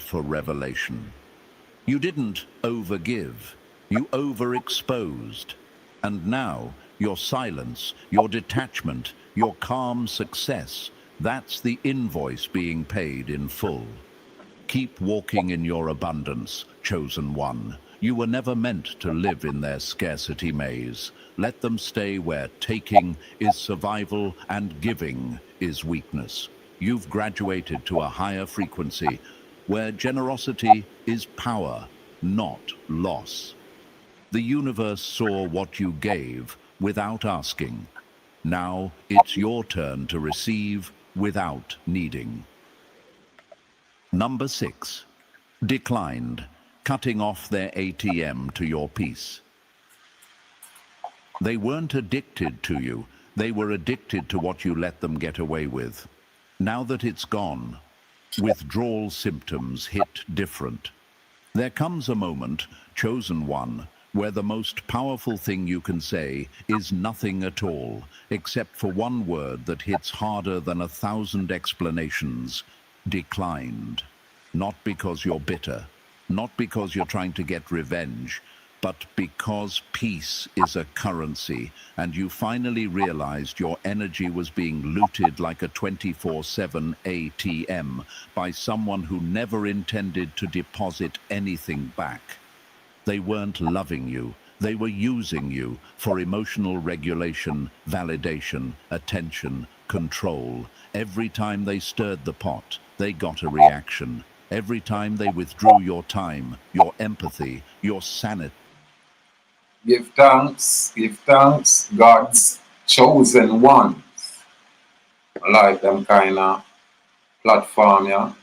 for revelation. You didn't overgive, you overexposed. And now, your silence, your detachment, your calm success, that's the invoice being paid in full. Keep walking in your abundance, chosen one. You were never meant to live in their scarcity maze. Let them stay where taking is survival and giving is weakness. You've graduated to a higher frequency, where generosity is power, not loss. The universe saw what you gave without asking. Now it's your turn to receive without needing. Number 6. Declined, cutting off their ATM to your peace. They weren't addicted to you, they were addicted to what you let them get away with. Now that it's gone, withdrawal symptoms hit different. There comes a moment, chosen one, where the most powerful thing you can say is nothing at all, except for one word that hits harder than 1,000 explanations: declined. Not because you're bitter, not because you're trying to get revenge, but because peace is a currency, and you finally realized your energy was being looted like a 24/7 ATM by someone who never intended to deposit anything back. They weren't loving you, they were using you for emotional regulation, validation, attention, control. Every time they stirred the pot, they got a reaction. Every time they withdrew your time, your empathy, your sanity. Give thanks, God's chosen ones. I like them kind of platform, yeah.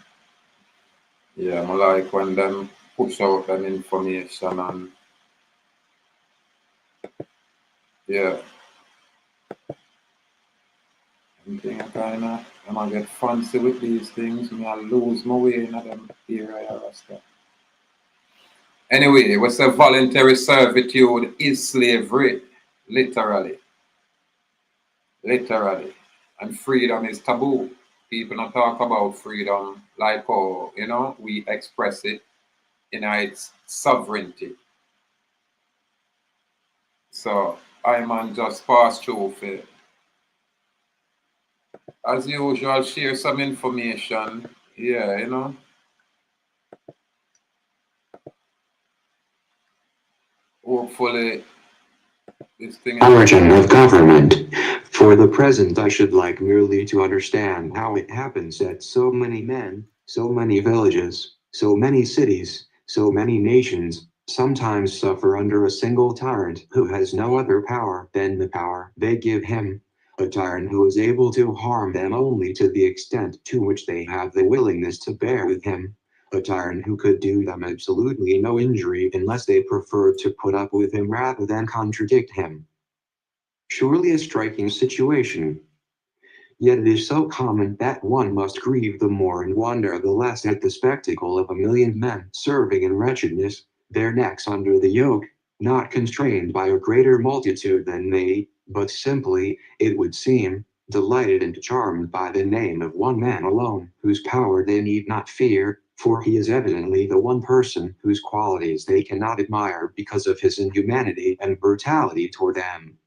Yeah, I like when them push out them information and yeah. I think I kind of, when I get fancy with these things, I lose my way in them area or stuff. Anyway, what's a voluntary servitude is slavery, literally. Literally. And freedom is taboo. People don't talk about freedom like how, we express it in its sovereignty. So I man just pass through for, as usual, share some information. Yeah, hopefully this thing is Origin of government. For the present, I should like merely to understand how it happens that so many men, so many villages, so many cities, so many nations, sometimes suffer under a single tyrant who has no other power than the power they give him. A tyrant who is able to harm them only to the extent to which they have the willingness to bear with him. A tyrant who could do them absolutely no injury unless they preferred to put up with him rather than contradict him. Surely a striking situation. Yet it is so common that one must grieve the more and wonder the less at the spectacle of 1,000,000 men serving in wretchedness, their necks under the yoke, not constrained by a greater multitude than they, but simply, it would seem, delighted and charmed by the name of one man alone, whose power they need not fear, for he is evidently the one person whose qualities they cannot admire because of his inhumanity and brutality toward them.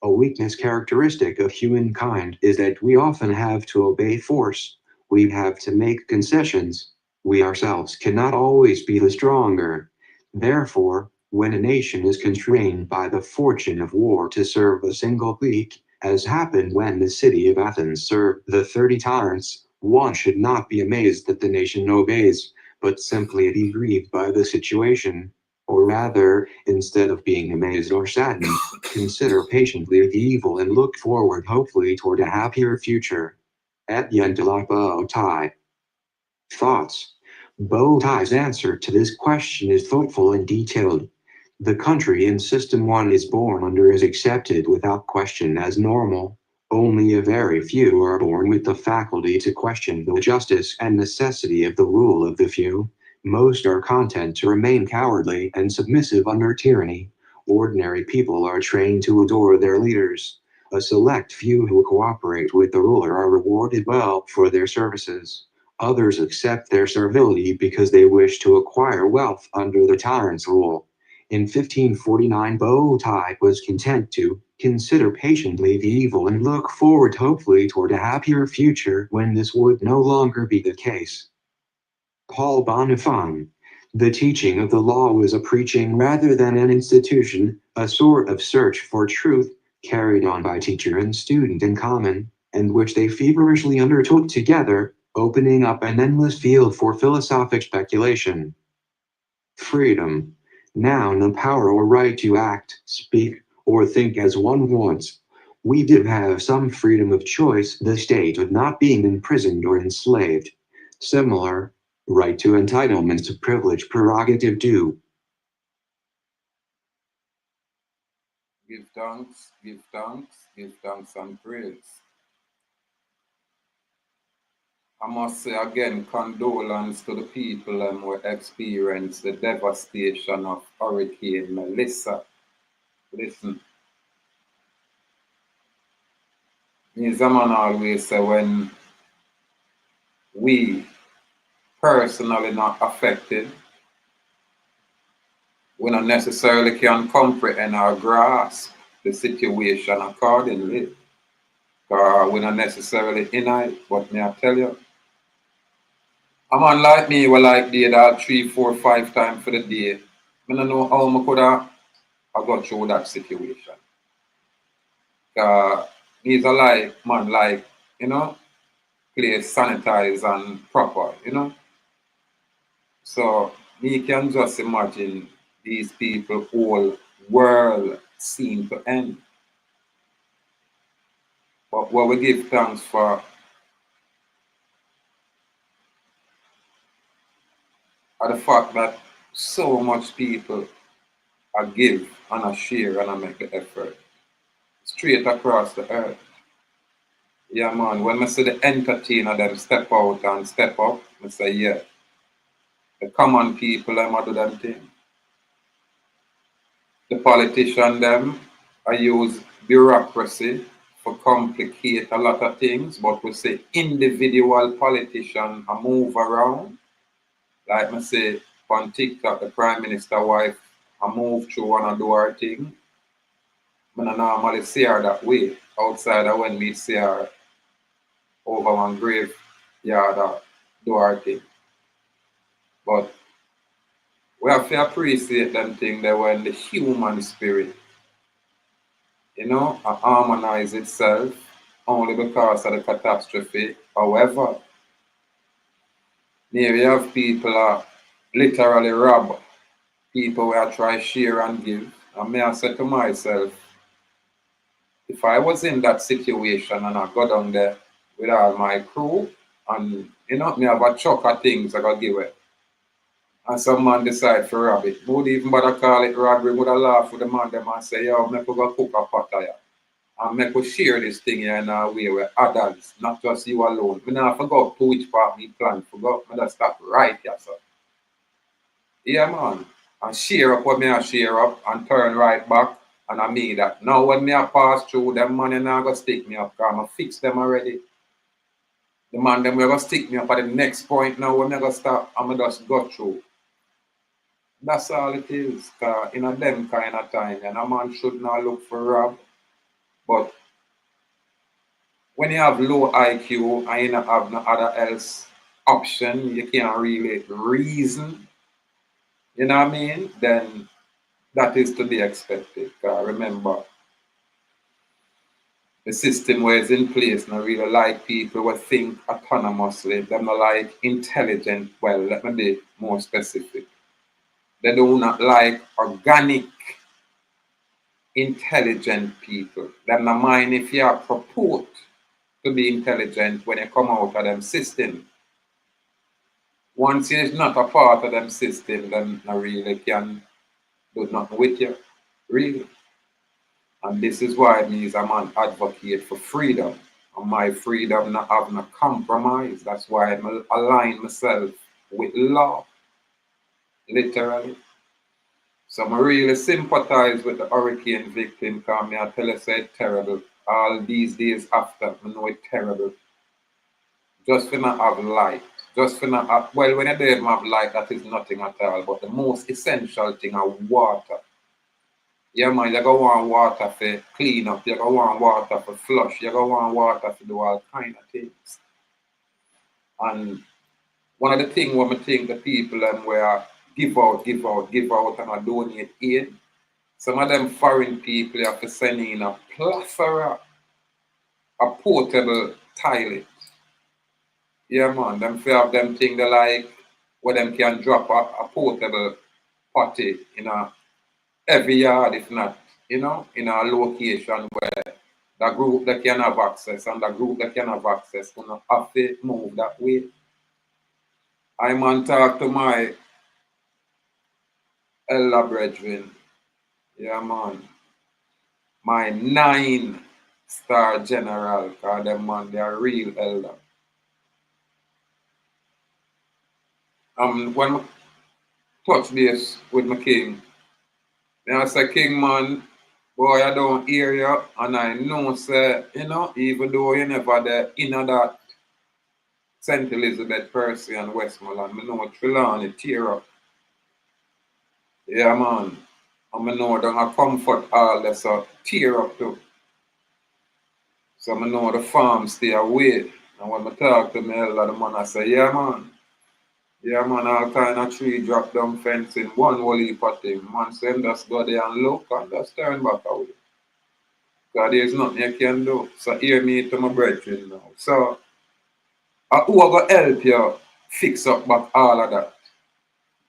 A weakness characteristic of humankind is that we often have to obey force. We have to make concessions. We ourselves cannot always be the stronger. Therefore, when a nation is constrained by the fortune of war to serve a single clique, as happened when the city of Athens served the 30 tyrants, one should not be amazed that the nation obeys, but simply be grieved by the situation. Or rather, instead of being amazed or saddened, consider patiently the evil and look forward hopefully toward a happier future. Étienne de la Boétie. Thoughts. Boétie's answer to this question is thoughtful and detailed. The country in System 1 is born under is accepted without question as normal. Only a very few are born with the faculty to question the justice and necessity of the rule of the few. Most are content to remain cowardly and submissive under tyranny. Ordinary people are trained to adore their leaders. A select few who cooperate with the ruler are rewarded well for their services. Others accept their servility because they wish to acquire wealth under the tyrant's rule. In 1549, Boétie was content to consider patiently the evil and look forward hopefully toward a happier future when this would no longer be the case. Paul Bonnefon. The teaching of the law was a preaching rather than an institution, a sort of search for truth, carried on by teacher and student in common, and which they feverishly undertook together, opening up an endless field for philosophic speculation. Freedom. Noun, the power or right to act, speak, or think as one wants. We did have some freedom of choice, the state of not being imprisoned or enslaved. Similar, right to entitlements to privilege prerogative due. Give thanks, give thanks, give thanks and praise. I must say again, condolence to the people who experienced the devastation of Hurricane Melissa. Listen, me Zaman always say when we personally not affected, we not necessarily can comprehend or grasp the situation accordingly. We're not necessarily in it, but may I tell you, a man like me will like did that 3, 4, 5 times for the day. I don't know how I could have got through that situation. He's a like man like, you know, place sanitized and proper, you know. So me can just imagine these people whole world seem to end. But what we give thanks for are the fact that so much people are give and are share and are make the effort straight across the earth. Yeah man, when I see the entertainer them step out and step up, I say yeah. The common people them do them thing. The politician them I use bureaucracy for complicate a lot of things, but we say individual politician I move around. Like I say on TikTok, the Prime Minister wife I move through and I do her thing. I don't normally see her that way outside of when we see her over one graveyard or do her thing. But we have to appreciate them thing there when the human spirit, you know, harmonize itself only because of the catastrophe. However, here we have people literally rob people where I try share and give. And me I said to myself, if I was in that situation and I go down there with all my crew and you know me have a chuck of things I gotta give it. And some man decide to rob it. Would even bother call it robbery, would I laugh with the man them and say, yo, make we go cook a pot here. And make we share this thing here in a way with others, not just you alone. Me not forgot to which part me plan forgot. Me just stop right here, so. Yeah man. And share up what me I share up and turn right back. And I mean that. Now when me I pass through, them money now go stick me up because I fix them already. The man them will go stick me up at the next point now when I go stop, I'm just go through. That's all it is. Cause in a them kind of time, and a man should not look for rob. But when you have low IQ and you don't have no other else option, you can't really reason, you know what I mean? Then that is to be expected. Remember, the system where it's in place not really like people who think autonomously, they're not like intelligent, well, let me be more specific. They do not like organic, intelligent people. They're not mind if you are purport to be intelligent when you come out of them system. Once you're not a part of them system, then I really can do nothing with you. Really. And this is why me is I'm an advocate for freedom. And my freedom not have no compromise. That's why I align myself with law. Literally. So I really sympathize with the hurricane victim because I tell you say it's terrible. All these days after, I know it's terrible. Just for not have light. Just for not, well, when you don't have light, that is nothing at all. But the most essential thing is water. Yeah, man, you go want water for clean up, you go want water for flush, you go want water for do all kind of things. And one of the things when I think the people where give out, and I donate aid, some of them foreign people have to send in a plethora of portable toilet. Yeah, man, them fi have them thing they like where them can drop a portable potty in every yard, if not, in a location where the group that can have access and the group that can have access will not have to move that way. I man talk to my elder brethren, yeah man, my 9-star general, cause them man, they are real elder. When I touch base with my king, I say, King man, boy, I don't hear you, and I know, say, even though you never there in that St. Elizabeth, Percy, and Westmoreland, I know Trelawney tear up. Yeah, man. And I know that comfort all that's a tear up too. So I know the farm stay away. And when I talk to my elder, the man, I say, yeah, man. Yeah, man, all kind of tree drop down fencing, one whole heap of thing. Man, say, just go there and look and just turn back away. Because there's nothing you can do. So hear me to my brethren now. So, who are going to help you fix up back all of that?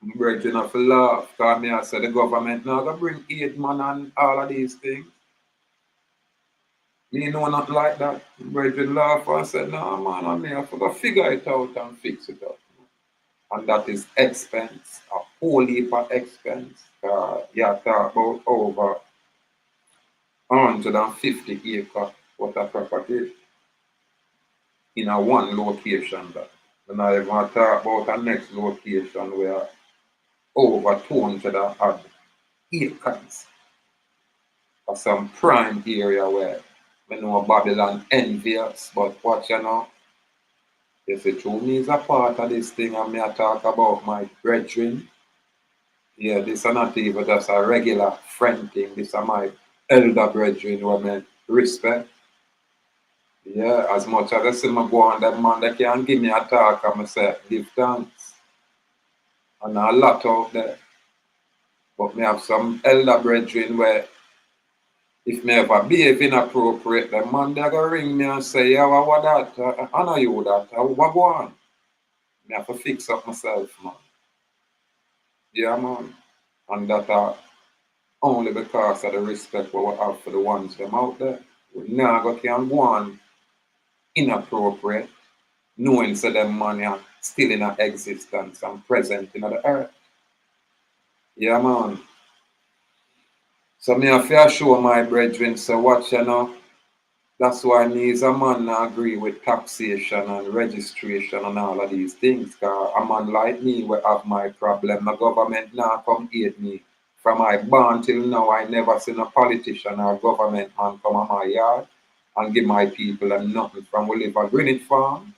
My brethren have to laugh. Because me I say the government now going to bring aid, man, and all of these things. Me know not like that. My brethren laugh and say, no, man, I have to figure it out and fix it up. And that is expense, a whole heap of expense. You talk about over 150 acres worth of property in a one location. That. And I even talk about a next location where over 200 odd acres of some prime area where we know Babylon envious, but what you know, if it true me is a part of this thing and me I talk about my brethren, yeah, this is not even just a regular friend thing, this is my elder brethren who I respect. Yeah, as much as I see me go on that man that can give me a talk and I say, give thanks. And a lot out there. But me have some elder brethren where if me ever behave inappropriate, the man they go ring me and say, yeah, what that? I know you that. What go on? Me have to fix up myself, man. Yeah, man. And that only because of the respect we have for the ones them out there. We never can go on inappropriate, knowing so them money are still in existence and present in the earth. Yeah, man. So me have to show my brethren, so watch you know. That's why me as a man not agree with taxation and registration and all of these things. Cause a man like me will have my problem. The government now come aid me. From I born till now, I never seen a politician or government man come on my yard and give my people and nothing. From we live at Greenwich Farm,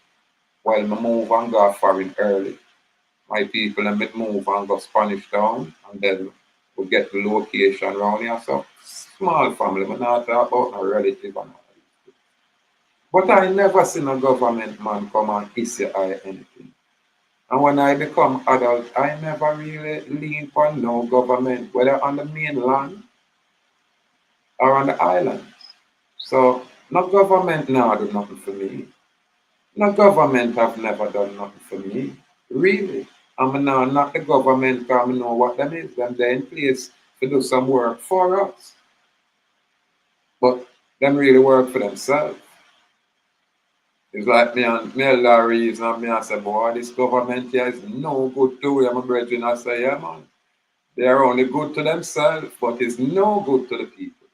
while me move and go foreign early. My people and me move and go Spanish Town, and then we get the location around here. So small family, me not talk about no relative and all. But I never seen a government man come and issue I anything. And when I become adult, I never really lean for no government, whether on the mainland or on the islands. So no government now do nothing for me. No government have never done nothing for me. Really. I'm now not the government because I know what them is. Them they're in place to do some work for us. But them really work for themselves. It's like me and me Larry's and me I say, boy, this government here is no good to we. My brethren, I say, yeah, man. They are only good to themselves, but it's no good to the people.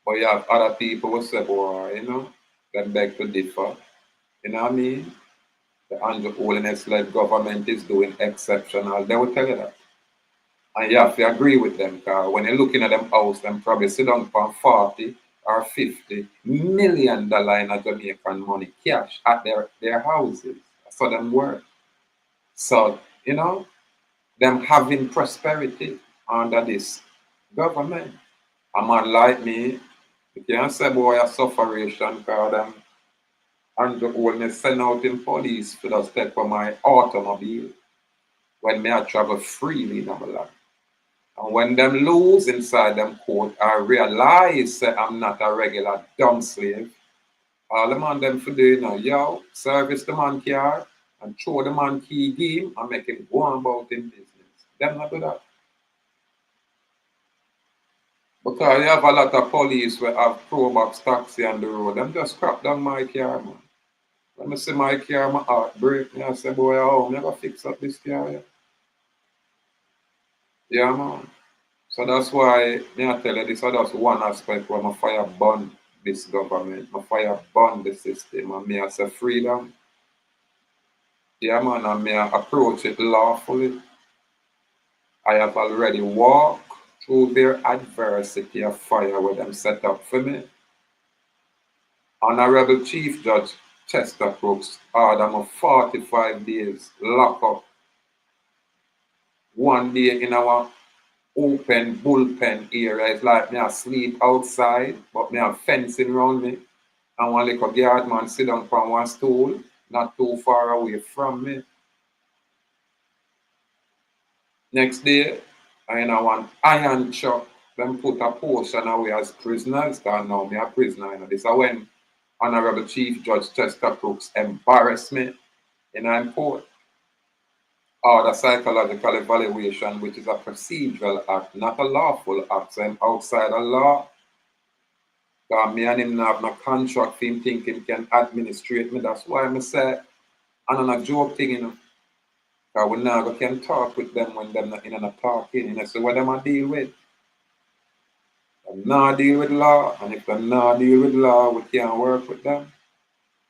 But you have other people who say, boy, they beg to differ. You know what I mean? The Andrew Holiness-led government is doing exceptional. They will tell you that. And you have to agree with them, because when you're looking at them house, them probably sit down for 40 or $50 million in a Jamaican money cash at their houses. so them work. So, you know, them having prosperity under this government. A man like me, you can't say boy a sufferation because them and the old me send out in police for the step for my automobile when me I travel freely in my land. And when them lose inside them court, I realize that I'm not a regular dumb slave. All the man them for doing now, yo, service the man car and throw the man key game and make him go on about in business. Them not do that. Because you have a lot of police who have pro-box taxi on the road. Them just crap down my car, man. When I see my car, my heart break. Me I say, boy, oh, I'm never fix up this car. Yeah, man. So that's why me I tell you this is just one aspect where my fire burn this government, my fire burn the system, and me I say freedom. Yeah, man, and me I approach it lawfully. I have already walked through their adversity of fire where them set up for me. Honorable Chief Judge Chester Crooks ordered me 45 days lock up. 1 day in our open bullpen area. It's like me I sleep outside, but me have fencing around me. And one little guard man sit down on one stool, not too far away from me. Next day, I in a one iron truck, them put a portion away as prisoners, because now me a prisoner. You know. This is when Honorable Chief Judge Chester Crooks embarrassed me in court. Or the psychological evaluation, which is a procedural act, not a lawful act. So I'm outside the law. Because me and him not have no contract for him thinking he can administrate me. That's why I say, and on a joke thing, you know. Because we never can talk with them when they're not in a talking. You know, so what them I deal with? They not deal with law, and if they not deal with law, we can't work with them.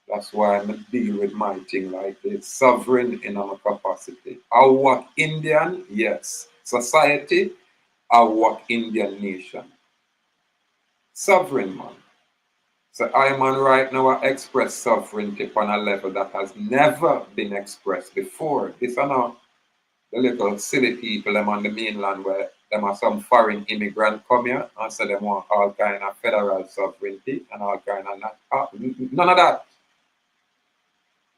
That's why I deal with my thing like this. Sovereign in our capacity. I work Indian, yes. Society, I work Indian nation. Sovereign man. So I man right now I express sovereignty on a level that has never been expressed before. This are not the little silly people them on the mainland where them are some foreign immigrant come here and say they want all kind of federal sovereignty and all kind of none of that.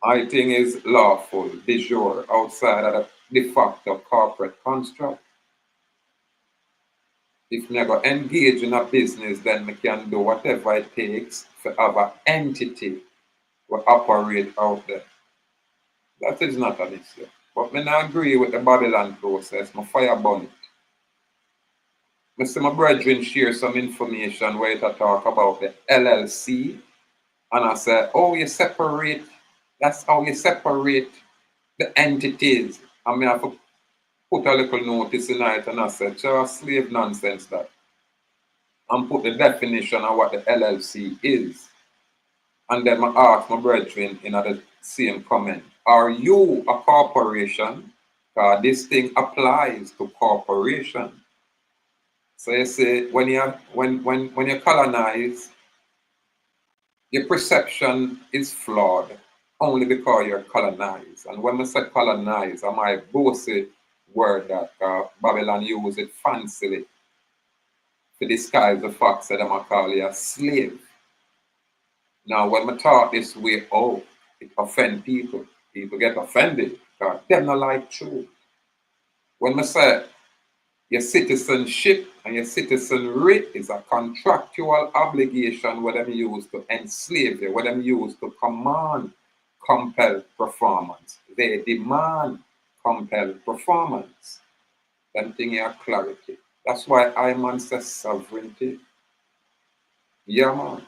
My thing is lawful, de jure, outside of the de facto corporate construct. If we go engage in a business, then we can do whatever it takes to have an entity to operate out there. That is not an issue. But I not agree with the Babylon process. My fire burn it. I see my brethren share some information where it talk about the LLC. And I say, oh, you separate, that's how you separate the entities. I mean, I have to put a little notice in it and I said, slave nonsense that. And put the definition of what the LLC is. And then I ask my brethren in the same comment, are you a corporation? Because this thing applies to corporation. So you say when you colonize, your perception is flawed only because you're colonized. And when we say colonize, I might Boétie word that Babylon use it fancily to disguise the fact that I'm call you a slave. Now when we talk this way, oh, it offend people. People get offended because they don't like truth. When we say your citizenship and your citizenry is a contractual obligation where them use to enslave you, where them use to command, compel performance. They demand, compel performance. Them thing here clarity. That's why I man says sovereignty. Yeah, man.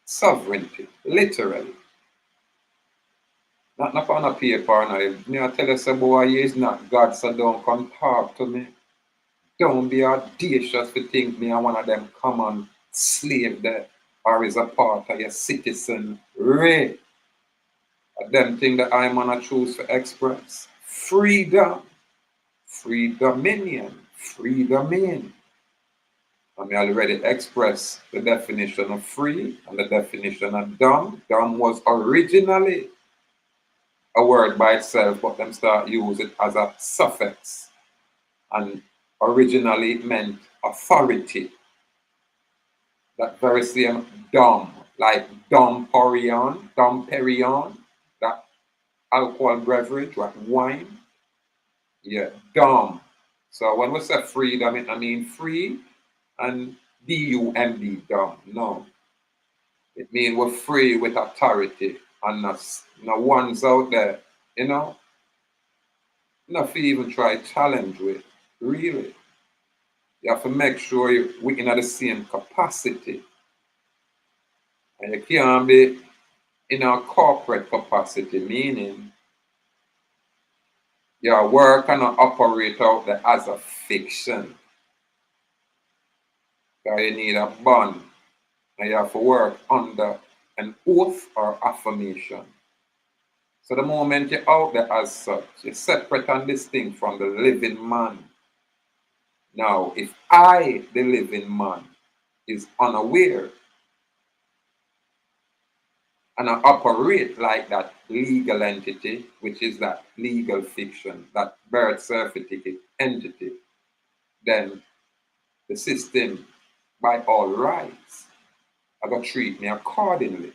Sovereignty, literally. Not on a paper now. Me I tell you, say, boy, he is not God, so don't come talk to me. Don't be audacious to think me and one of them common slave there or is a part of your citizenry. Them thing that I man choose to express. Freedom, free dominion, free domain. And I already expressed the definition of free and the definition of dumb. Dumb was originally a word by itself, but them start use it as a suffix. And originally it meant authority. That very same dom, like Dom Perignon, that alcohol beverage, like wine. Yeah, dom. So when we say freedom, it I mean free and D-U-M-B, dom. No. It means we're free with authority. And no one's out there, you know, not even try challenge with. Really. You have to make sure we're in the same capacity. And you can't be in a corporate capacity, meaning your work cannot operate out there as a fiction. Because you need a bond and you have to work under an oath or affirmation. So the moment you're out there as such, you're separate and distinct from the living man. Now, if I, the living man, is unaware and I operate like that legal entity, which is that legal fiction, that birth certificate entity, then the system, by all rights, are going to treat me accordingly,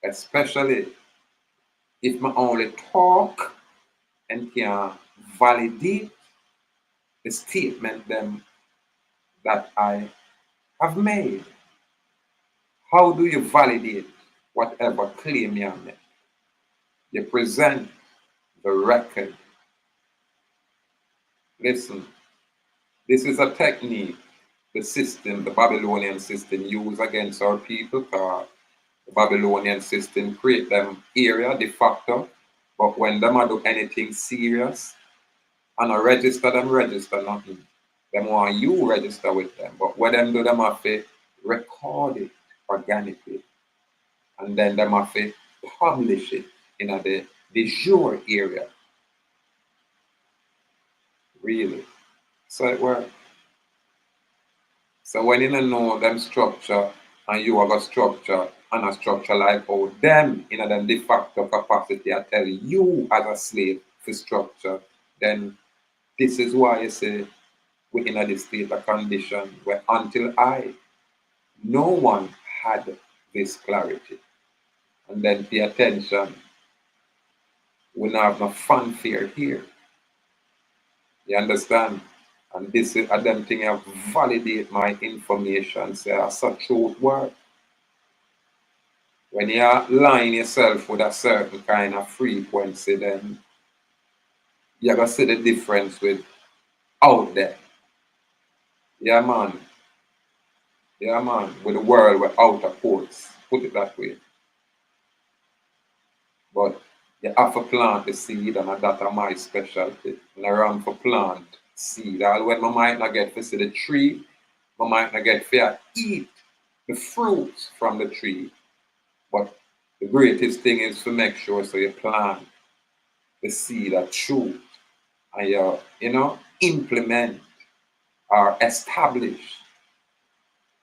especially if I only talk and can validate the statement them that I have made. How do you validate whatever claim you make? You present the record. Listen, this is a technique the system, the Babylonian system, use against our people, because the Babylonian system create them area de facto, but when them do anything serious, and I register nothing. Them want you register with them, but what them do, them have to record it organically, and then them have to publish it in the de jure area. Really. So it works. So when you don't know them structure and you have a structure and a structure like how them in a them de facto capacity I tell you as a slave for structure, then this is why you say we're in a state of condition where until no one had this clarity. And then pay attention, we don't have no fanfare here. You understand? And this is a damn thing I validate my information, say I such truth word. When you align yourself with a certain kind of frequency, then you're gonna see the difference with out there. Yeah man. Yeah man. With the world with outer courts. Put it that way. But you have to plant the seed, and that's my specialty. And I run for plant seed. All when I might not get to see the tree, I might not get to eat the fruits from the tree. But the greatest thing is to make sure so you plant the seed of truth and you implement or establish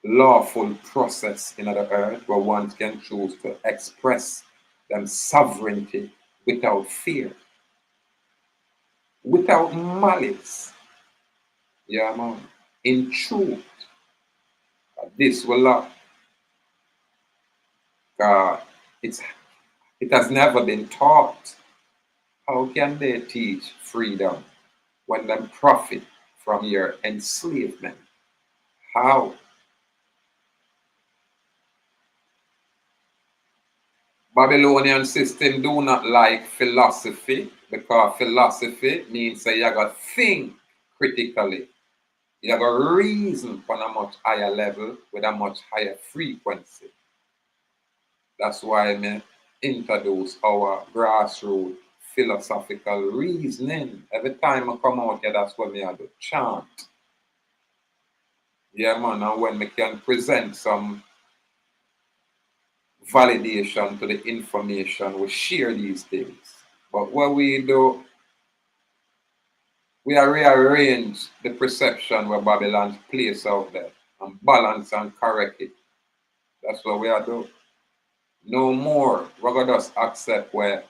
lawful process in the earth where one can choose to express them sovereignty without fear, without malice. Yeah, man. In truth, this will not. It has never been taught. How can they teach freedom when they profit from your enslavement? How? Babylonian system do not like philosophy, because philosophy means that you gotta think critically. You gotta reason on a much higher level with a much higher frequency. That's why I introduce our grassroots philosophical reasoning. Every time I come out here, that's what I do chant. Yeah, man, and when we can present some validation to the information, we share these things. But what we do, we rearrange the perception where Babylon place out there and balance and correct it. That's what we are doing. No more. We're going to just accept where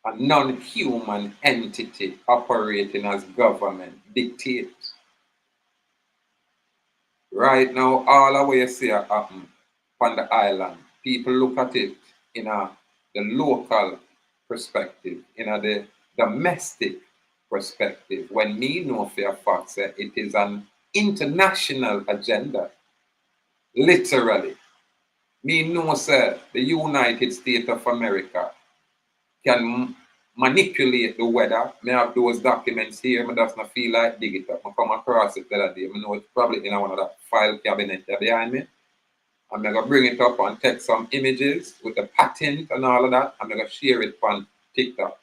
a non-human entity operating as government dictates. Right now, all the way you see it happen on the island, people look at it in the local perspective, in the domestic perspective. When me know for a fact say it is an international agenda, literally. Me know say the United States of America can manipulate the weather. Me have those documents here. Me just not feel like dig it up. I come across it the other day. I know it's probably in one of the file cabinet there behind me. I'm going to bring it up and take some images with the patent and all of that. I'm going to share it on TikTok.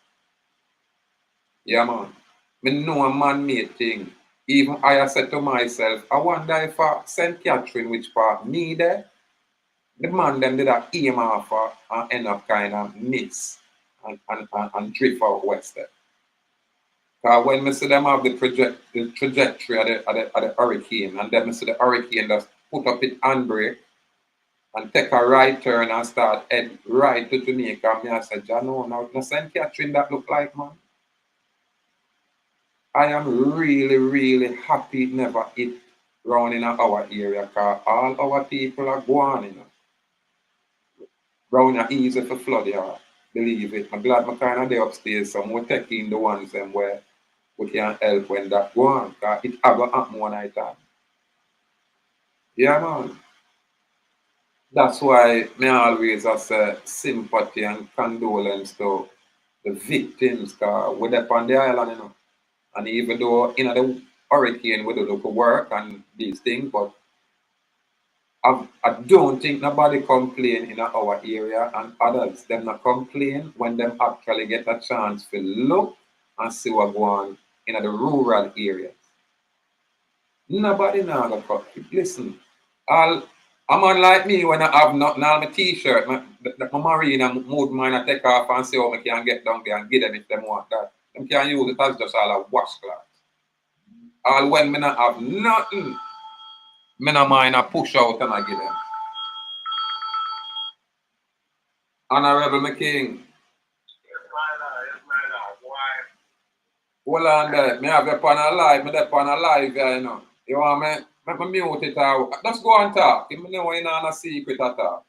Yeah, man. Me know a man-made thing. Even I said to myself, I wonder if St. Catherine, which part me there, the man them did a aim off and end up kind of miss and drift out west there. Because when I see them have the trajectory of the hurricane, and then I see the hurricane just put up its handbrake and take a right turn and start head right to Jamaica, me I said, no, now St. Catherine that look like, man. I am really, really happy it never hit round in our area, because all our people are gone, you know. Round are easy for flood, yeah. Believe it. I'm glad I'm kind of there upstairs, so we're taking the ones them where we can help when that go on, because it ever happen one night time. Yeah, man. That's why me always say sympathy and condolence to the victims, because we're there on the island, you know. And even though in the hurricane we do look work and these things, but I don't think nobody complain in our area, and others them not complain when them actually get a chance to look and see what go on in the rural areas. Nobody now go listen. All a man like me when I have nothing on my t-shirt, my marine and mood mine I take off and see how I can get down there and give them if them want that. Them can use it as just all a washcloth. All when me not have nothing, me not mind I push out and I give them. Honorable McKing. Hold on there. Me have you on a live. Me there on a live here, you know. You want me? Let me mute it out. Just go and talk. You know you're not a secret at all.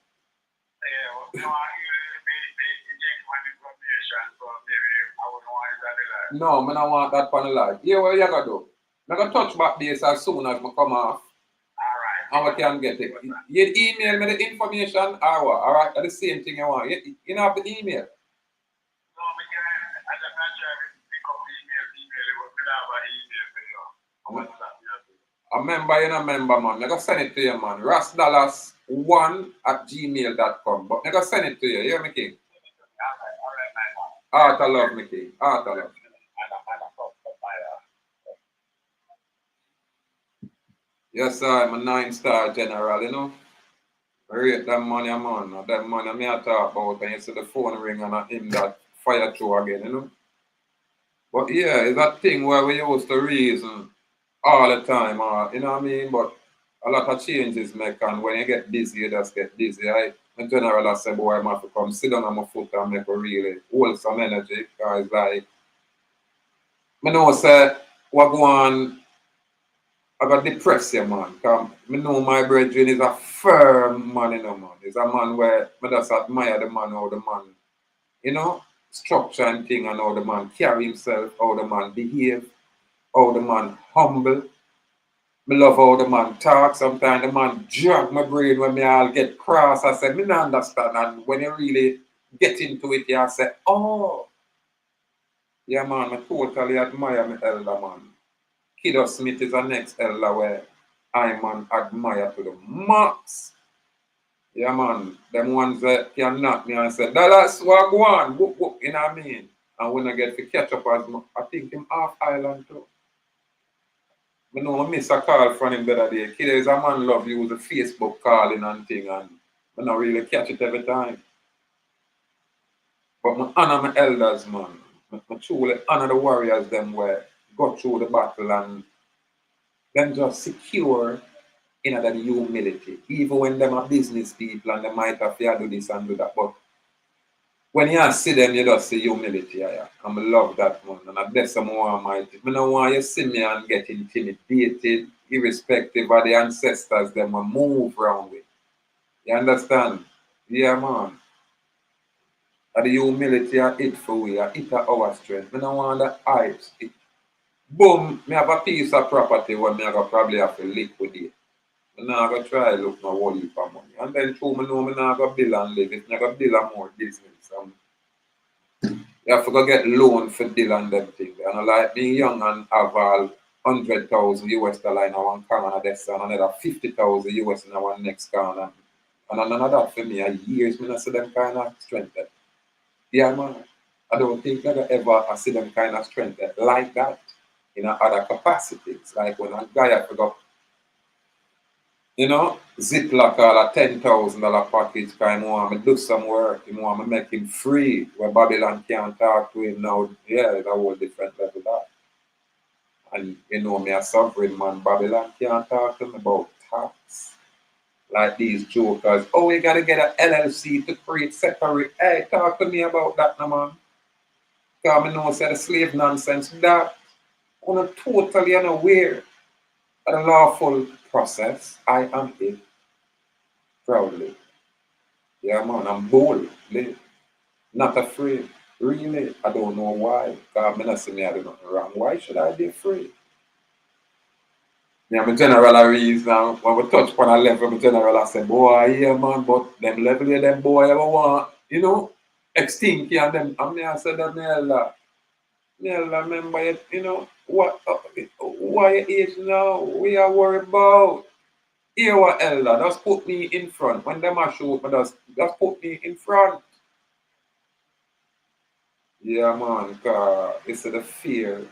No, I don't want that on the live. Here what you gonna do? I'm gonna touch back this as soon as I come off. And we can get it. You email me the information or what? Alright, that's the same thing you want. You know have the email. A member, you know, member, man. I'm going to send it to you, man. rasdallas1@gmail.com. But I'm going to send it to you. You hear me, King? Heart of love, me, King. Heart of love. Yes, sir. I'm a 9-star general, you know. I rate that money, man. That money me I talk about. And you see the phone ring and I him that fire through again, you know. But yeah, it's that thing where we used to reason all the time, you know what I mean? But a lot of changes make, and when you get busy, you just get busy. In general, I say, boy, I have to come sit down on my foot and make a really wholesome energy, because like, I know say, what go on, I got depressed you, man. Because I know my brethren is a firm man, you know, man. He's a man where I just admire the man, how the man, you know, structure and thing, and how the man carry himself, how the man behave, how the man humble. I love how the man talk. Sometimes the man jog my brain when me all get cross. I say, me not understand. And when you really get into it, you say, oh. Yeah, man, I totally admire my elder, man. Kiddo Smith is the next elder where I, man, admire to the max. Yeah, man. Them ones that can knock me and say, Dallas, what go on? Whoop, whoop, you know what I mean? And when I get to catch up as much, I think him half island too. I know I miss a call from him the other day. Kid is a man love use the Facebook calling and thing, and I don't really catch it every time. But I honor my elders, man. I truly honor the warriors them where go through the battle and them just secure in that humility. Even when them are business people and they might have to do this and do that. But when you see them, you just see humility. Yeah. And I love that, man. And I bless them almighty. I don't want you to see me and get intimidated, irrespective of the ancestors, them will move around with. You understand? Yeah, man. And the humility are it for we, are it our strength. I don't want the hypes. Boom, me have a piece of property where me have probably have to liquidate. I'm not going to try to look no whole heap of money. And then through me know I'm not going to build and live. If I'm going to build a more business. You have to go get loan for deal and them things. And I like being young and have all 100,000 US dollar in one corner this and another 50,000 US in our next corner. And another for me, years me not see them kind of strength. Yeah, man. I don't think I ever see them kind of strength like that in other capacities. Like when a guy I forgot, you know, Ziploc all a $10,000 package kind of want me do some work, you want me make him free where Babylon can't talk to him now. Yeah, it's a whole different level that. And you know me a sovereign man, Babylon can't talk to me about tax. Like these jokers, oh, we gotta get an LLC to create separate. Hey, talk to me about that, no man. Because I know say the slave nonsense that I'm totally unaware of the lawful process. I am it proudly. Yeah, man, I'm bold, not afraid. Really, I don't know why. Because I'm not saying I do nothing wrong. Why should I be afraid? Yeah, my general reason when we touch upon a level, my general I say, boy, yeah, man, but them level here, them boy ever want, you know, extinct and them. I mean, I said that, remember it, you know, what, why your age now? We are worried about. Here, what elder, just put me in front. When them are shoot, just put me in front. Yeah, man, because it's the fear.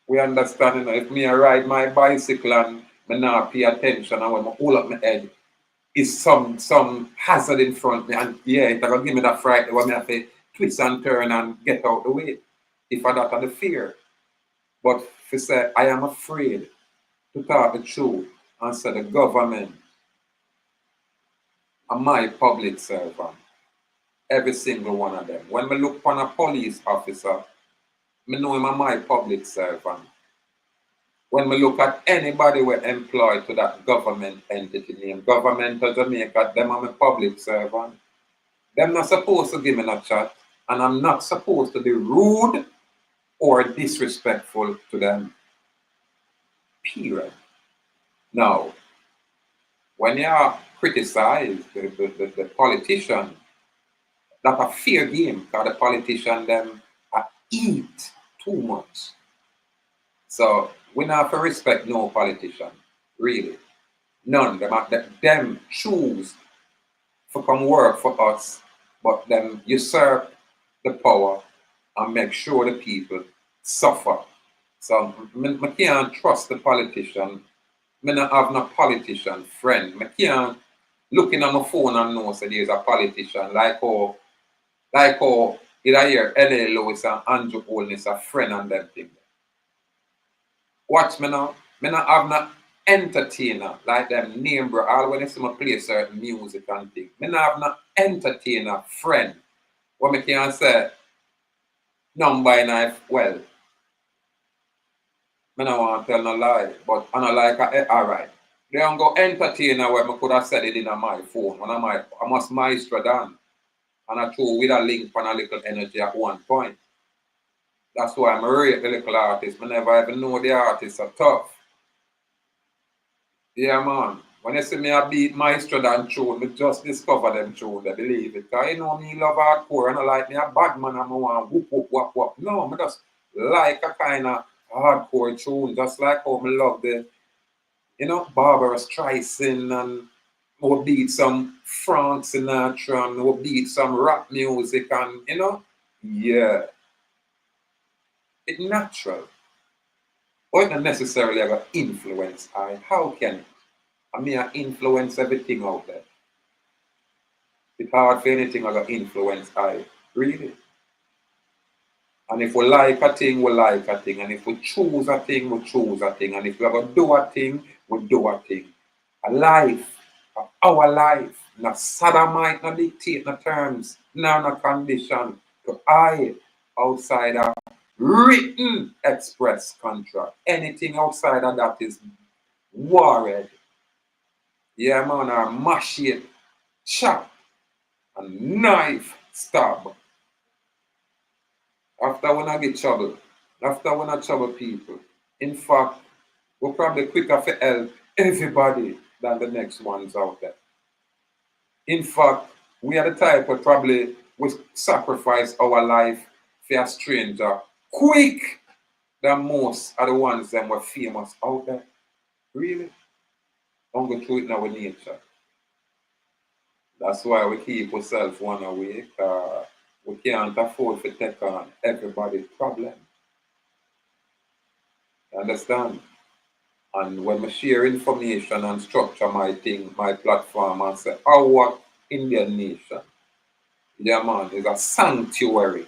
We understand, you know, if me I ride my bicycle and me not pay attention and when I hold up my head, is some hazard in front of me and yeah, it's gonna give me that fright when I have to twist and turn and get out the way. If I that are the fear. But if you say I am afraid to talk the truth and say the government and my public servant, every single one of them. When we look upon a police officer, me know him a my public servant. When we look at anybody we employ to that government entity name, government of Jamaica, them are my public servant. Them not supposed to give me a chat, and I'm not supposed to be rude or disrespectful to them. Period. Now, when you criticize the politician, that's a fair game, because the politician them eat too much. So we not have to respect no politician, really. None. Them choose to come work for us, but them usurp the power and make sure the people suffer. So I can't trust the politician. I don't have no politician friend. I can't looking at my phone and know say there's a politician like how you hear L.A. Lewis and Andrew Holness a friend and them thing. Watch me now. Me not have no entertainer like them name bro. All when you see me play certain music and things. Me not have no entertainer friend. What me can say, number knife, well, me not want to tell no lie, but I not like alright. They don't go entertainer where me could have said it in my phone. When I must maestro down. And I throw with a link and a little energy at one point. That's why I'm a rate the little artist. I never even know the artists are tough. Yeah, man. When you see me a beat maestro than tune, me just discover them tune, they believe it. Because you know me love hardcore and I like me a bad man and I want whoop whoop whoop whoop. No, me just like a kind of hardcore tune, just like how me love the, you know, Barbara Streisand and we'll beat some Frank Sinatra and we'll beat some rap music and, you know, yeah. It's natural. Or it not necessarily have an influence I. How can it? I mean, I influence everything out there. It's hard for anything I got influence I. Really. And if we like a thing, we like a thing. And if we choose a thing, we choose a thing. And if we ever do a thing, we do a thing. A life, our life, no sodomite, no dictate, no terms, no condition to I outside of written express contract. Anything outside of that is warred. Yeah, man, or machete, chop, and knife stab. After when I get trouble, after when I trouble people, in fact, we're probably quicker to help everybody than the next ones out there. In fact, we are the type who probably will sacrifice our life for a stranger quick than most of the ones that were famous out there. Really? Don't go through it in our nature. That's why we keep ourselves one away. We can't afford to take on everybody's problem. You understand? And when I share information and structure my thing, my platform, and say, our Indian nation, yeah man, is a sanctuary.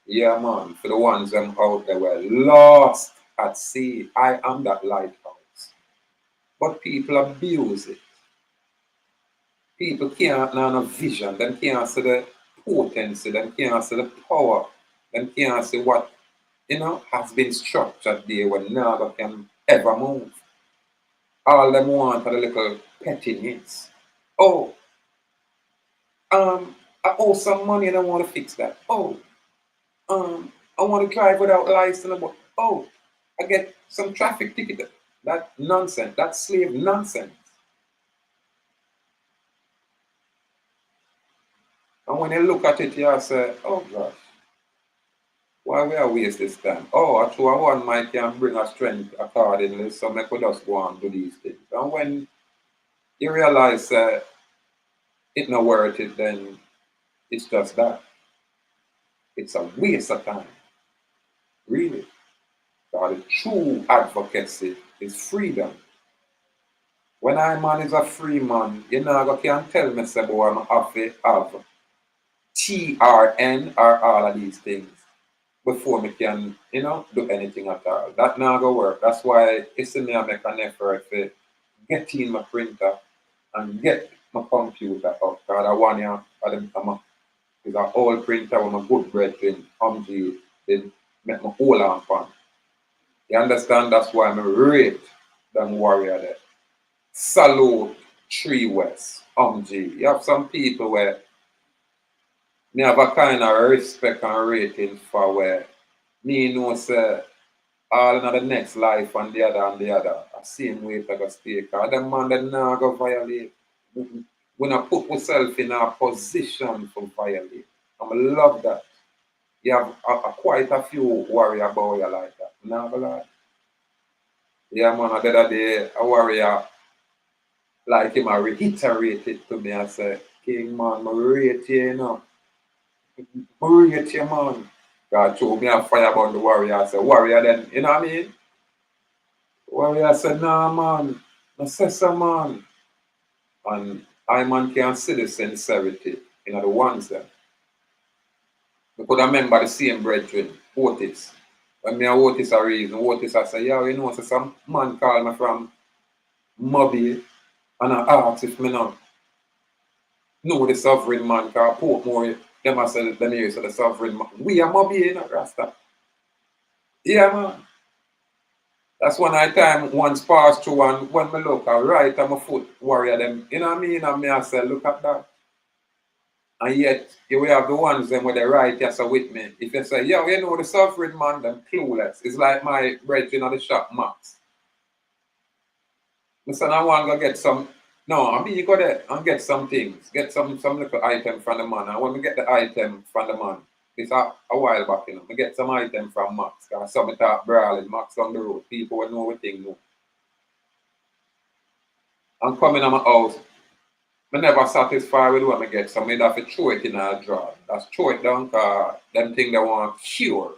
Yeah man, for the ones them out there were lost at sea. I am that lighthouse. But people abuse it. People can't have no vision, them can't see the potency, them can't see the power, them can't see what has been structured there when never can ever move. All them want are the little petty needs. Oh, I owe some money and I want to fix that. Oh, I want to drive without license. Oh, I get some traffic ticket. That nonsense, that slave nonsense. And when you look at it, you say, oh gosh, why we are waste this time? Oh, I throw one mic can bring a strength accordingly, so I could just go and do these things. And when you realize it's not worth it, then it's just that. It's a waste of time. Really. Because the true advocacy is freedom. When I man is a free man, you know, can tell me, say, boy, I'm have to have TRN or all of these things before me can, do anything at all. That not gonna work. That's why it's in me I make an effort to get in my printer and get my computer up. Because I want you is an old printer with my good brethren, they make my whole arm fun. You understand? That's why I'm a rate them warrior there. Salute Tree West, You have some people where me have a kind of respect and rating for where me know say all in the next life and the other, the same way to go stay. Because them man that now go violate. When I put myself in a position for violate. I love that. You have quite a few warrior boy like that. Now go lie. Yeah man, the other day a warrior like him I reiterated to me and say, King man, I rate you, I rate you man. God told me a fire about the warrior. I said, warrior then, you know what I mean? Warrior said, nah man, I said so man. And I man can see the sincerity in the ones there. Because I remember the same brethren, Otis. When me and Otis are reason, Otis I say, yeah, so some man called me from Mobile and I asked if me know the sovereign man called Portmore. Them I said, them here, so the sovereign man. We are Mobile, Rasta. Yeah, man. That's one I time once passed through and when me look, I right on my foot, warrior them. You know what I mean? And me I say, look at that. And yet, you will have the ones them with the right yes with me. If you say, yo, the sovereign man, them clueless. It's like my brethren at the shop, Max. Listen, I want to go get some. No, I mean, you go there and get some things. Get some little item from the man. And when we get the item from the man, it's a while back, we get some item from Max. Because some talk brawling, Max on the road. People will know what thing know. And coming to my house, I never satisfied with what I get, so I have to throw it in a drawer. That's throw it down because them thing they want cure.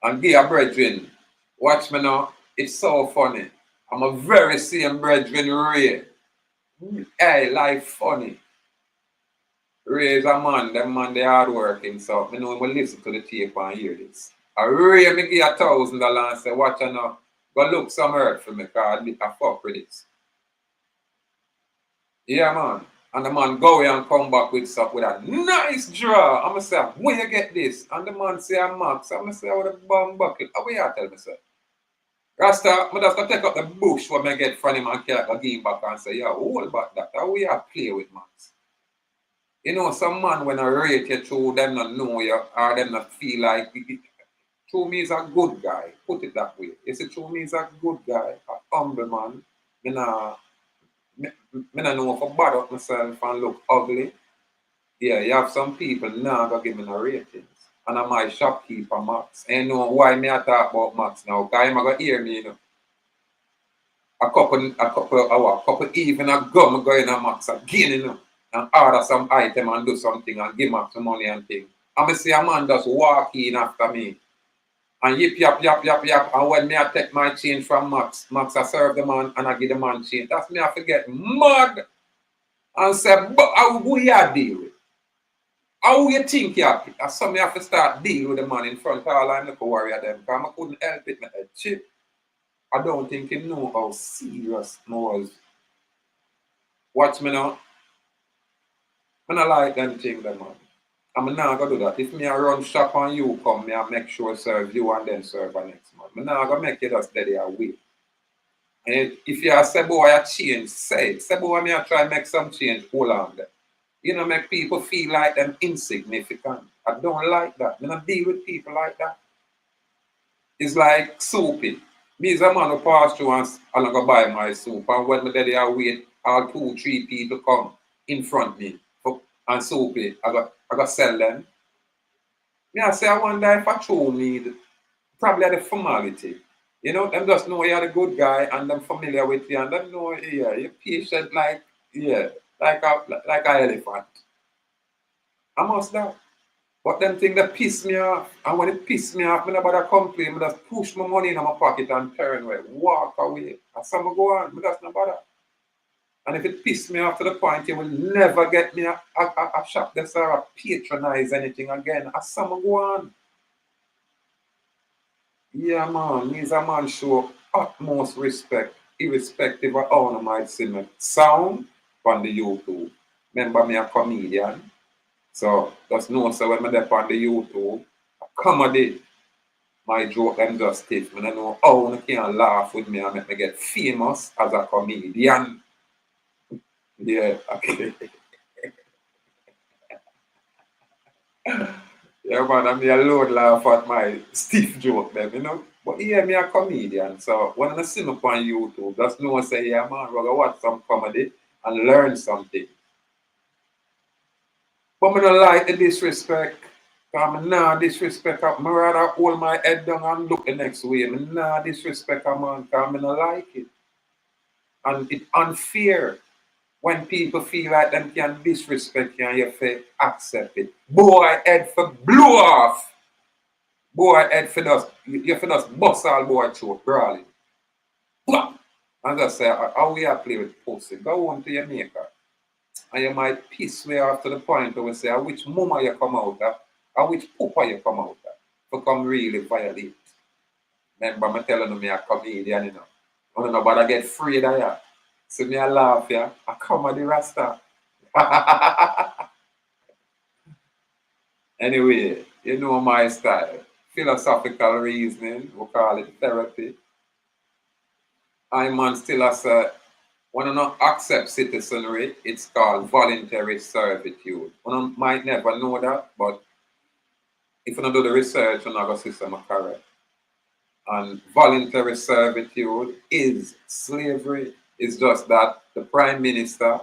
And dear brethren, watch me now, it's so funny. I'm a very same brethren Ray. Hey, life funny. Ray is a man, them man they hard working, so I know we listen to the tape and hear this. I Ray me give $1,000 and say, watch you now, go look some earth for me because I fuck with this. Yeah, man. And the man go away and come back with stuff with a nice draw. I'm going to say, where you get this? And the man say, I'm Max. I'm going to say, what a bomb bucket. How will you tell me, sir? Rasta, I just go take up the bush when I get from him and carry the game back and say, yeah, hold back that. How we are play with Max? You know, some man when I rate you through, them not know you or them not feel like it. Through me is a good guy. Put it that way. You see, through me is a good guy, a humble man. Me not know if I bad up myself and look ugly. Yeah, you have some people now gonna give me no ratings. And I'm my shopkeeper, Max. And you know why me I talk about Max now? Because I'm gonna hear me, you know. A couple even ago, I go in a Max again, you know, and order some item and do something and give Max some money and thing. And I see a man just walk in after me and yip, yap, yap, yap, yap. And when me I take my change from Max, Max I serve the man and I give the man change. That's me I forget mad and say, but how we are deal with? How you think you have? That's something I have to start deal with the man in front of all I'm looking worry at them because I couldn't help it, my head chip. I don't think he know how serious I was. Watch me now. I don't like them things, man. I'm not gonna do that. If me I run shop and you come, me I make sure serve you and then serve the next man. I'm not gonna make you just steady away. And if you say boy I change, say it. Say boy me I try make some change, hold on there. You know, make people feel like them insignificant. I don't like that. I don't deal with people like that. It's like soupy. Me as a man who pass through and I'm gonna buy my soup. And when me there I wait, all 2, 3 people come in front of me and soupy. I got sell them. Me I say I wonder if I truly need probably the formality. You know, them just know you're the good guy and them familiar with you and them know yeah, you're patient like yeah, like a elephant. I must that. But them thing that piss me off, and when it piss me off, I never complain, I just push my money in my pocket and turn away, walk away. And some go on, I just not bother. And if it piss me off to the point, you will never get me a shop that's or patronize anything again. And some go on. Yeah, man, me's a man show utmost respect, irrespective of how I might see me sound on the YouTube. Remember me a comedian. So just know so when I'm there on the YouTube, comedy, my joke them just stiff. I don't know how you can laugh with me and make me get famous as a comedian. Yeah, okay. Yeah, man, I'm a load laugh at my stiff joke them, you know. But yeah, me a comedian. So when I see me on YouTube, just know say, yeah, man, we're gonna watch some comedy and learn something. But I don't like the disrespect. Because I nah disrespect. I rather hold my head down and look the next way. I nah disrespect a man because I don't like it. And it's unfair when people feel like them can disrespect you and you feel accept it. Boy head for blow off. Boy head for just you for just bust all boy throat, brawling. And just say how we are play with pussy. Go on to your maker. And you might piss me off to the point where we say, which mama you come out of, or which papa you come out of, to come really violate. Remember, I'm telling you, me a comedian, you know. I don't know, but I get afraid of ya. So me I laugh, yeah. I come at the rasta. Anyway, you know my style. Philosophical reasoning, we call it therapy. I man still as a when you not accept citizenry, it's called voluntary servitude. You might never know that, but if you don't do the research, you're not going to see some correct. And voluntary servitude is slavery. It's just that the prime minister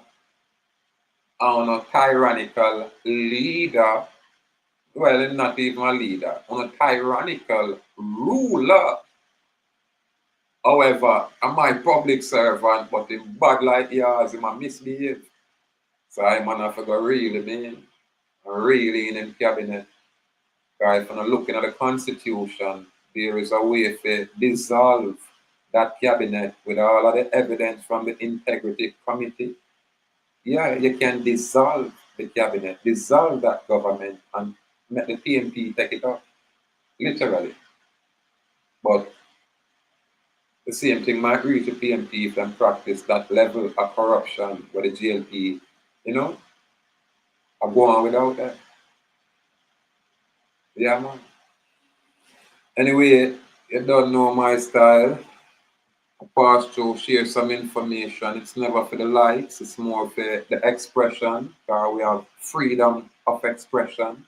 on a tyrannical leader, well, not even a leader, on a tyrannical ruler. However, I'm my public servant, but in bad like yours, he might misbehave. So I'm gonna have to go really mean, really in the cabinet. Because if I'm looking at the constitution, there is a way to dissolve that cabinet with all of the evidence from the integrity committee. Yeah, you can dissolve the cabinet, dissolve that government and make the PNP take it up. Literally. But The same thing might reach the PMP if them practice that level of corruption with the GLP, you know, I go on without that. Yeah, man. Anyway, you don't know my style. I pass through, share some information. It's never for the likes, it's more for the expression. We have freedom of expression.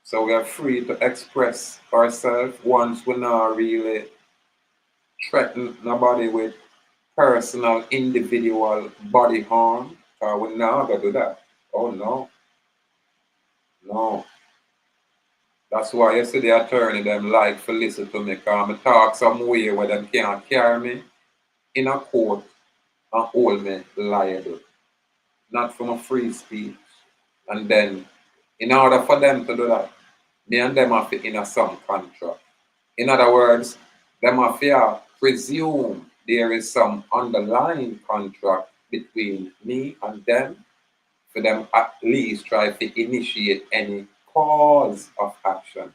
So we are free to express ourselves once we're not really threaten nobody with personal, individual body harm. We're not gonna do that. Oh no, no. That's why yesterday attorney them like to listen to me because I talk some way where them can't carry me in a court and hold me liable. Not from a free speech. And then in order for them to do that, me and them have to enter some contract. In other words, them have to presume there is some underlying contract between me and them for them at least try to initiate any cause of action.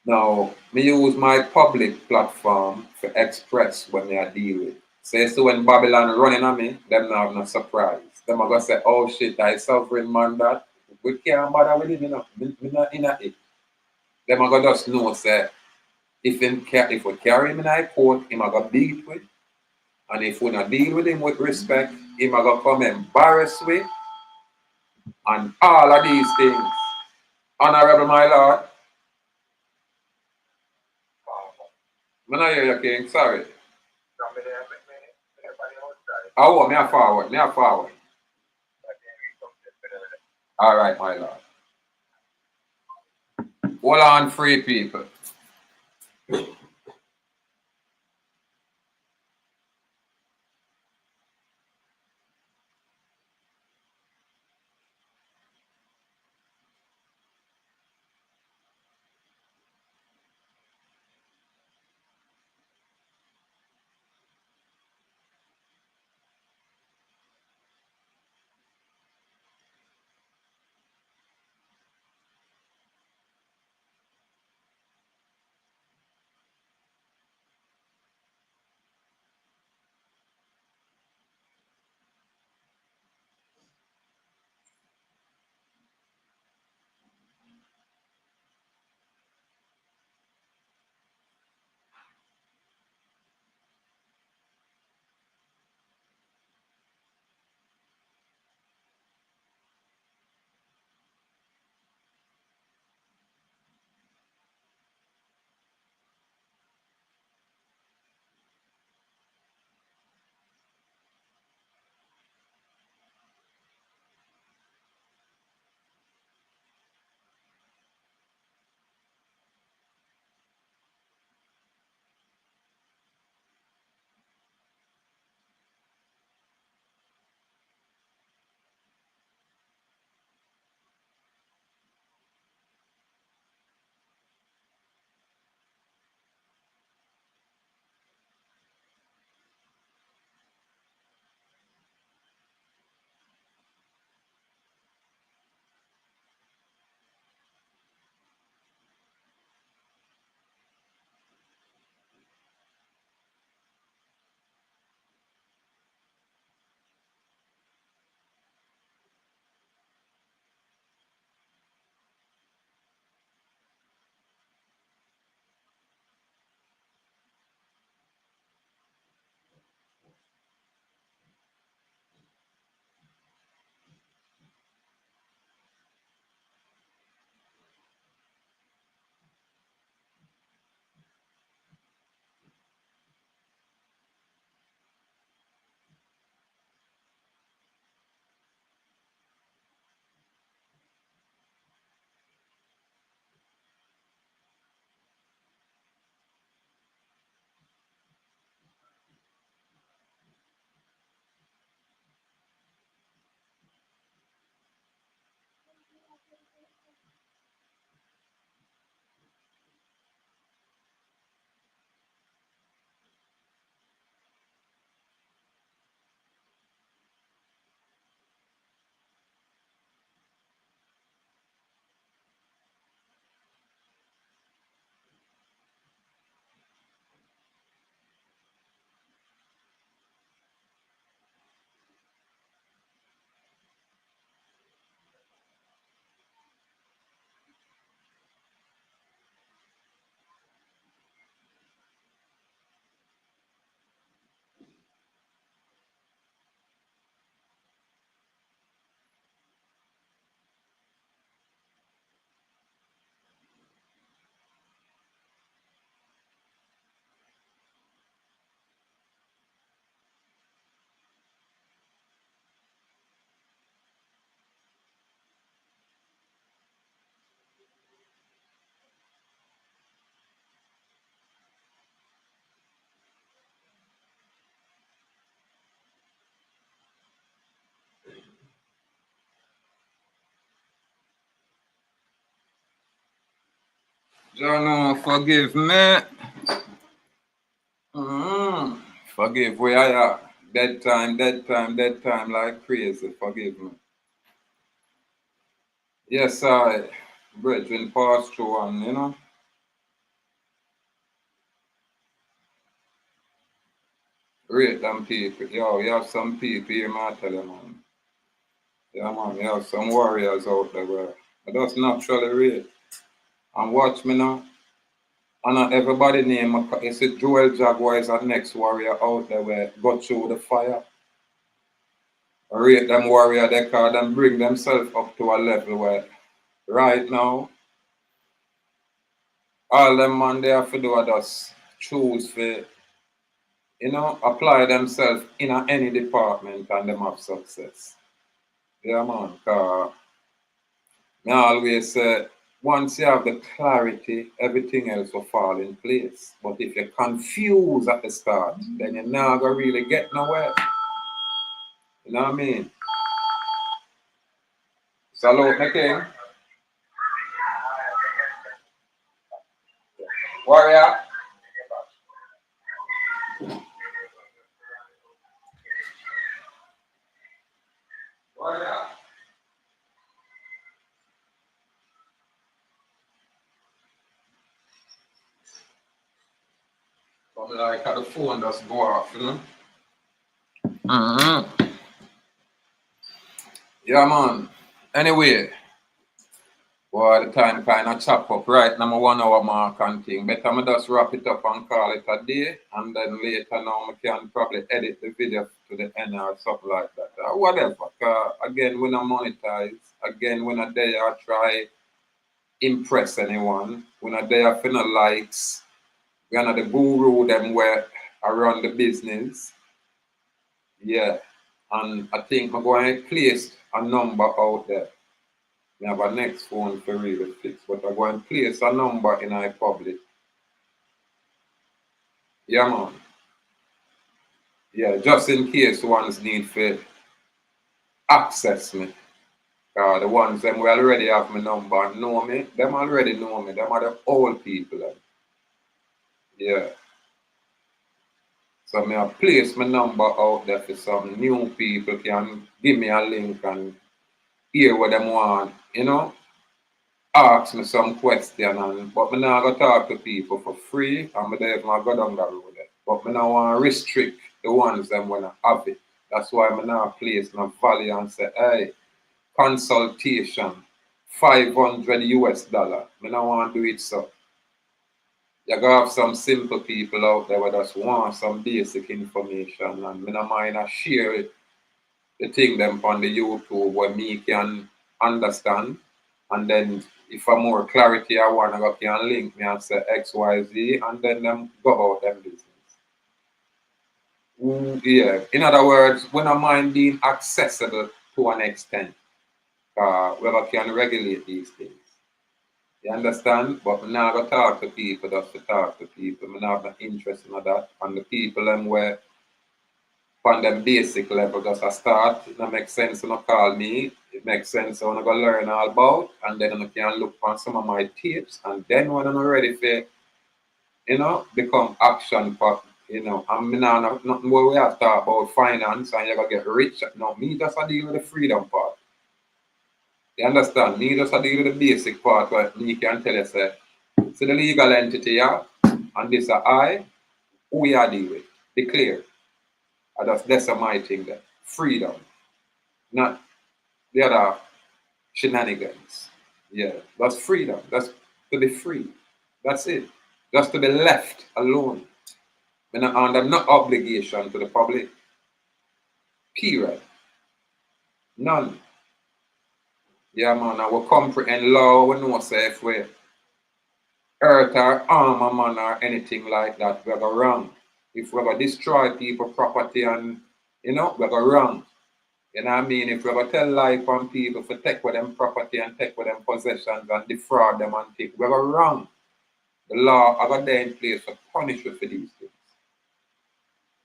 Now, me use my public platform to express when I deal with. So when Babylon running on me, them not have no surprise. Them are gonna say, oh shit, I sovereign man that. We can't bother with him, you know. Me not in it. Them are gonna just know, say, if we carry him in a court, him are gonna beat with. And if we not deal with him with respect, him are gonna come embarrass with. And all of these things. Honorable my lord. I'm not hear you, King. Sorry. Oh, me a forward. Me a forward. All right, my lord. Hold on, free people. John, forgive me. Forgive where I are. Dead time like crazy. Forgive me. Yes, I, brethren, pass through and, you know. Rate them people. Yo, you have some people here, man, tell you, man. Yeah, man, you have some warriors out there where I just naturally rate. And watch me now. And not everybody name, it's a Joel Jaguar is the next warrior out there where go through the fire. Rate them warrior, they call them bring themselves up to a level where right now, all them man they have to do are just choose for, you know, apply themselves in any department and them have success. Yeah, man, because I always say, once you have the clarity, everything else will fall in place. But if you're confused at the start, then you're not going to really get nowhere. You know what I mean? Salute, my king. Warrior. Warrior. But like how the phone just go off, you know? Yeah, man. Anyway, boy, the time kind of chop up right now. I'm 1 hour mark and thing. Better me just wrap it up and call it a day. And then later now, I can probably edit the video to the end or something like that. Or whatever. Again, when I monetize, again, when I dare I try impress anyone, when I dare for no likes, we are not the guru them where I run the business. Yeah. And I think I'm going to place a number out there. I have a next phone for really fix, but I'm going to place a number in our public. Yeah, man. Yeah, just in case ones need to access me. The ones them who already have my number and know me, them already know me. Them are the old people. Them. Yeah. So I place my number out there for some new people can give me a link and hear what them want, you know? Ask me some question but me not go talk to people for free and me there go down that road there. But me not want to restrict the ones them when I have it. That's why me not place no value and say, hey, consultation, $500. Me not want to do it so. You gotta have some simple people out there who just want some basic information and me not mind I share the thing them on the YouTube where me can understand and then if I'm more clarity I want to go can link me and say XYZ and then them go about them business. Yeah. In other words, when I mind being accessible to an extent, where I can regulate these things. You understand? But I'm not going to talk to people just to talk to people. I'm not no interest in that. And the people them where on them basic level just a start, it makes sense when you call me. It makes sense when I go learn all about and then I can look on some of my tips and then when I'm ready for, you know, become action for, you know, I'm not nothing more we have to talk about finance and you're gonna get rich. No, me just a deal with the freedom part. You understand? Me just a deal with the basic part where me can tell you say, so the legal entity yeah, and this are I, who we are deal with. Be clear. That's my thing there. Freedom. Not the other shenanigans. Yeah. That's freedom. That's to be free. That's it. Just to be left alone. We're not under no obligation to the public. Period. None. Yeah, man. I will comprehend law. We know say if we hurt or harm a man or anything like that, we're going wrong. If we're going to destroy people property and, you know, we're going wrong. You know what I mean? If we're going to tell lie on people for take with them property and take with them possessions and defraud them and take, we're going wrong. The law are going there in place to punish you for these things.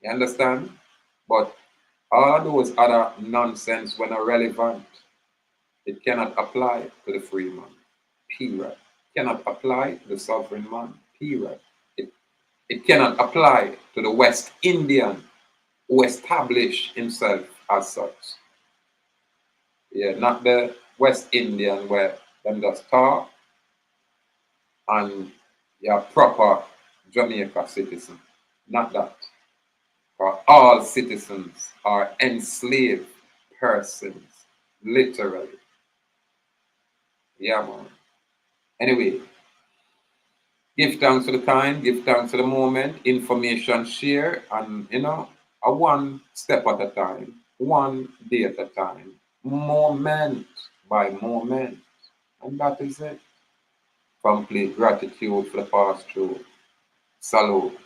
You understand? But all those other nonsense when are relevant, it cannot apply to the free man. Period. cannot apply to the sovereign man, period. It cannot apply to the West Indian who established himself as such. Yeah, not the West Indian where them just talk and you're proper Jamaica citizen. Not that. For all citizens are enslaved persons, literally. Yeah, man. Anyway, give thanks for the time, give thanks for the moment, information share, and a one step at a time, one day at a time, moment by moment. And that is it. Complete gratitude for the past through. Salute.